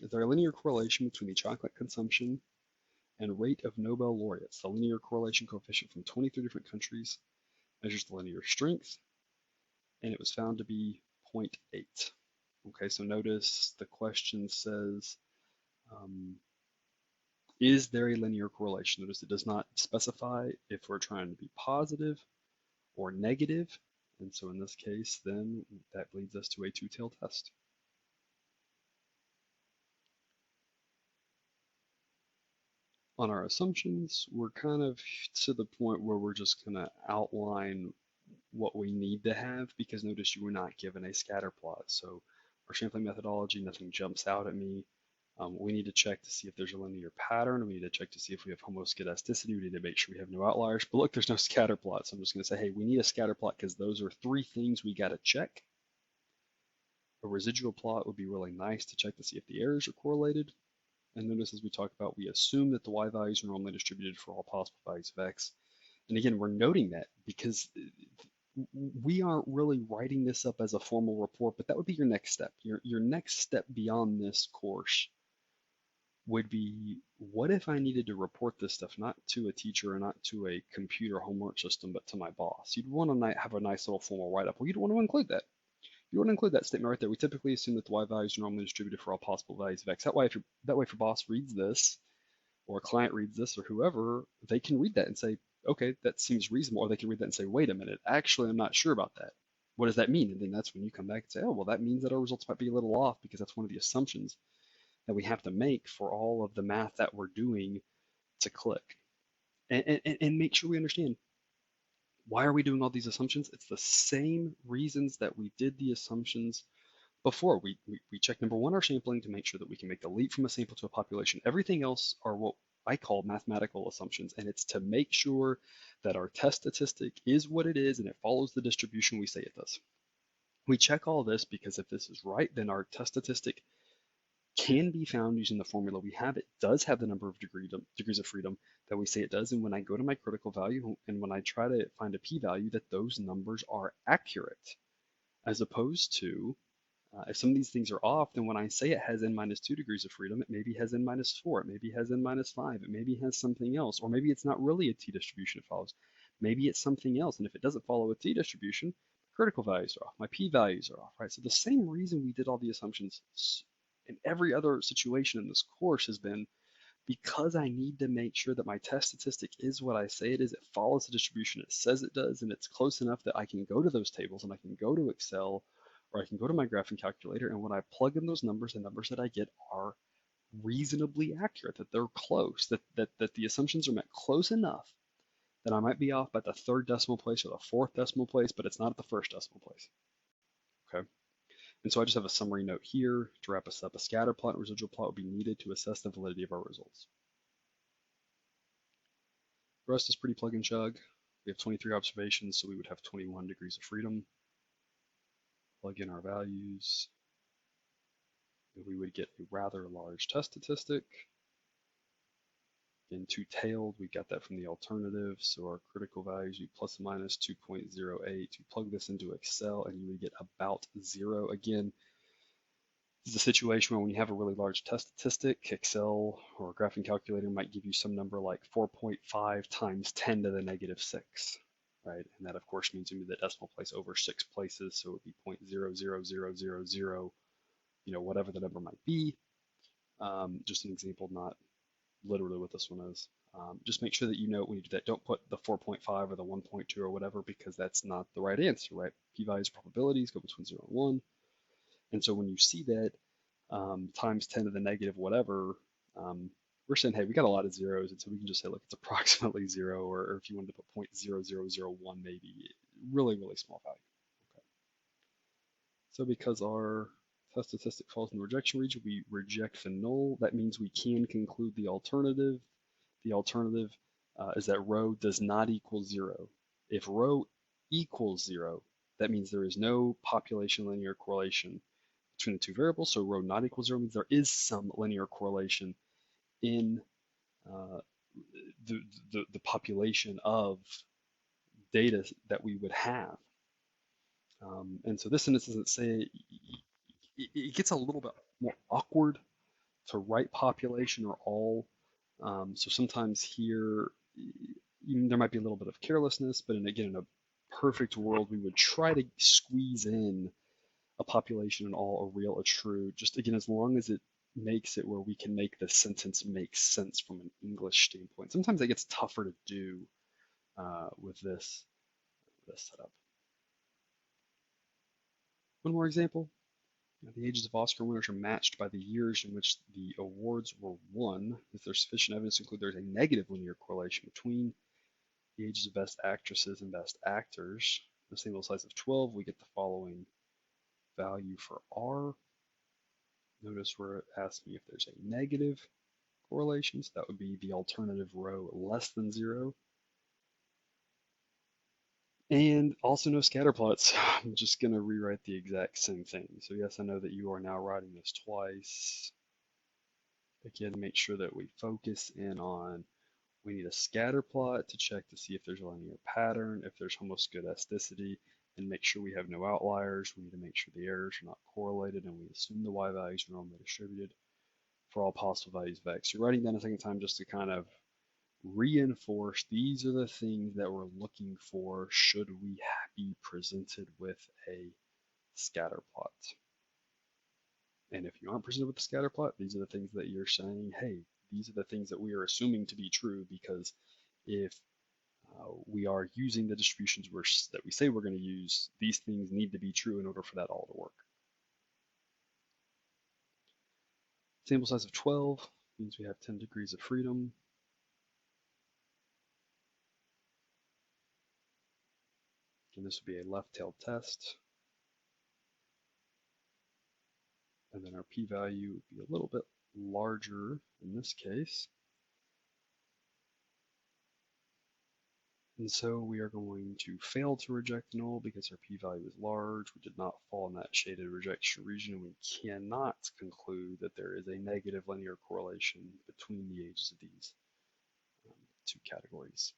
Is there a linear correlation between the chocolate consumption and rate of Nobel laureates? The linear correlation coefficient from 23 different countries measures the linear strength, and it was found to be 0.8. Okay, so notice the question says, um, is there a linear correlation? Notice it does not specify if we're trying to be positive or negative. And so in this case, then that leads us to a two-tailed test. On our assumptions, we're kind of to the point where we're just going to outline what we need to have, because notice you were not given a scatter plot. So our sampling methodology, nothing jumps out at me. We need to check to see if there's a linear pattern. We need to check to see if we have homoscedasticity. We need to make sure we have no outliers. But look, there's no scatter plot. So I'm just going to say, hey, we need a scatter plot because those are three things we got to check. A residual plot would be really nice to check to see if the errors are correlated. And notice as we talk about, we assume that the y values are normally distributed for all possible values of x. And again, we're noting that because we aren't really writing this up as a formal report, but that would be your next step. Your next step beyond this course would be, what if I needed to report this stuff not to a teacher or not to a computer homework system, but to my boss? You'd want to have a nice little formal write-up. Well, you'd want to include that. You want to include that statement right there. We typically assume that the y values are normally distributed for all possible values of x. That way, if your boss reads this, or a client reads this, or whoever, they can read that and say, okay, that seems reasonable. Or they can read that and say, wait a minute, actually, I'm not sure about that. What does that mean? And then that's when you come back and say, oh, well, that means that our results might be a little off, because that's one of the assumptions that we have to make for all of the math that we're doing to click. And make sure we understand, why are we doing all these assumptions? It's the same reasons that we did the assumptions before. We check number one, our sampling, to make sure that we can make the leap from a sample to a population. Everything else are what I call mathematical assumptions, and it's to make sure that our test statistic is what it is and it follows the distribution we say it does. We check all this because if this is right, then our test statistic can be found using the formula we have. It does have the number of degrees of freedom that we say it does. And when I go to my critical value and when I try to find a p-value, that those numbers are accurate, as opposed to if some of these things are off, then when I say it has n minus 2 degrees of freedom, it maybe has n minus 4, it maybe has n minus 5, it maybe has something else, or maybe it's not really a t distribution it follows. Maybe it's something else, and if it doesn't follow a t distribution, critical values are off, my p-values are off, right? So the same reason we did all the assumptions in every other situation in this course has been because I need to make sure that my test statistic is what I say it is, it follows the distribution it says it does, and it's close enough that I can go to those tables and I can go to Excel or I can go to my graphing calculator, and when I plug in those numbers, the numbers that I get are reasonably accurate, that they're close, that the assumptions are met close enough that I might be off by the third decimal place or the fourth decimal place, but it's not at the first decimal place. Okay. And so I just have a summary note here to wrap us up. A scatter plot and residual plot would be needed to assess the validity of our results. The rest is pretty plug and chug. We have 23 observations, so we would have 21 degrees of freedom. Plug in our values. We would get a rather large test statistic. Again, two-tailed, we got that from the alternative, so our critical values would be plus or minus 2.08. You plug this into Excel and you would get about 0. Again, this is a situation where when you have a really large test statistic, Excel or a graphing calculator might give you some number like 4.5 times 10 to the negative 6, right? And that, of course, means we move the decimal place over 6 places, so it would be 0.00000, whatever the number might be. Just an example, not literally what this one is. Just make sure that you know when you do that, don't put the 4.5 or the 1.2 or whatever, because that's not the right answer, right? P-values, probabilities go between 0 and 1. And so when you see that times 10 to the negative whatever, we're saying, hey, we got a lot of zeros, and so we can just say, look, it's approximately 0, or if you wanted to put 0.0001 maybe, really, really small value. Okay. So because our test statistic falls in the rejection region, we reject the null. That means we can conclude the alternative. The alternative is that rho does not equal 0. If rho equals 0, that means there is no population linear correlation between the two variables. So rho not equal 0 means there is some linear correlation in the population of data that we would have. And so this sentence doesn't say, it gets a little bit more awkward to write population or all. So sometimes here, there might be a little bit of carelessness, but again, in a perfect world, we would try to squeeze in a population and all, a real, a true, just again, as long as it makes it where we can make the sentence make sense from an English standpoint. Sometimes that gets tougher to do with this setup. One more example. The ages of Oscar winners are matched by the years in which the awards were won. If there's sufficient evidence to include there's a negative linear correlation between the ages of best actresses and best actors, the sample size of 12, we get the following value for R. Notice where it asks me if there's a negative correlation, so that would be the alternative row less than 0. And also no scatter plots. I'm just going to rewrite the exact same thing. So yes, I know that you are now writing this twice. Again, make sure that we focus in on, we need a scatter plot to check to see if there's a linear pattern, if there's homoscedasticity, and make sure we have no outliers. We need to make sure the errors are not correlated, and we assume the y values are normally distributed for all possible values of x. You're writing down a second time just to kind of reinforce these are the things that we're looking for should we be presented with a scatter plot. And if you aren't presented with a scatter plot, these are the things that you're saying, hey, these are the things that we are assuming to be true, because if we are using the distributions that we say we're going to use, these things need to be true in order for that all to work. Sample size of 12 means we have 10 degrees of freedom. And this would be a left-tailed test. And then our p-value would be a little bit larger in this case. And so we are going to fail to reject null because our p-value is large. We did not fall in that shaded rejection region, and we cannot conclude that there is a negative linear correlation between the ages of these two categories.